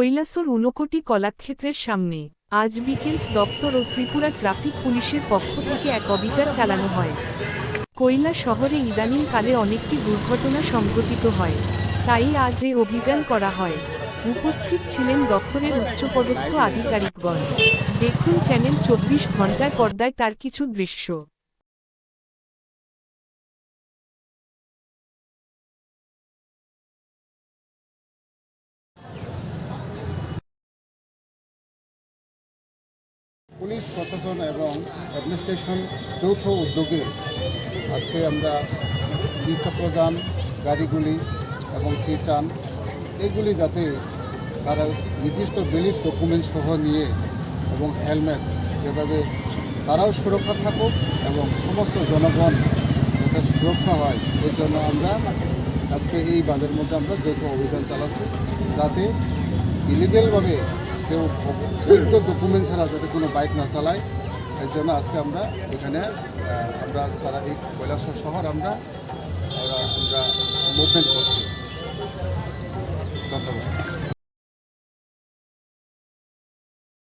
কৈলাসর ঊনকোটি কলাক্ষেত্রের সামনে আজ বিকেলস দপ্তর ও ত্রিপুরা ট্রাফিক পুলিশের পক্ষ থেকে এক অভিযান চালানো হয়। কৈলা শহরে ইদানিংকালে অনেকটি দুর্ঘটনা সংঘটিত হয়, তাই আজ এই অভিযান করা হয়। উপস্থিত ছিলেন দপ্তরের উচ্চপদস্থ আধিকারিকগণ। দেখুন চ্যানেল 24 ঘন্টার পর্দায় তার কিছু দৃশ্য। পুলিশ প্রশাসন এবং অ্যাডমিনিস্ট্রেশন যৌথ উদ্যোগে আজকে আমরা দ্বিচক্রযান গাড়িগুলি এবং কিচান এগুলি যাতে তারা নির্দিষ্ট ভ্যালিড ডকুমেন্ট সহ নিয়ে এবং হেলমেট যেভাবে তারাও সুরক্ষা থাকুক এবং সমস্ত জনগণ যাতে সুরক্ষা হয় এই জন্য আমরা আজকে এই বাজারের মধ্যে আমরা যৌথ অভিযান চালাচ্ছি, যাতে ইলিগেলভাবে কেউ বৈধ ডকুমেন্ট ছাড়া যাতে কোনো বাইক না চালায়। এর জন্য আজকে আমরা এখানে আমরা সারা এই কৈলাসহর শহর আমরা মুভমেন্ট করছি। ধন্যবাদ।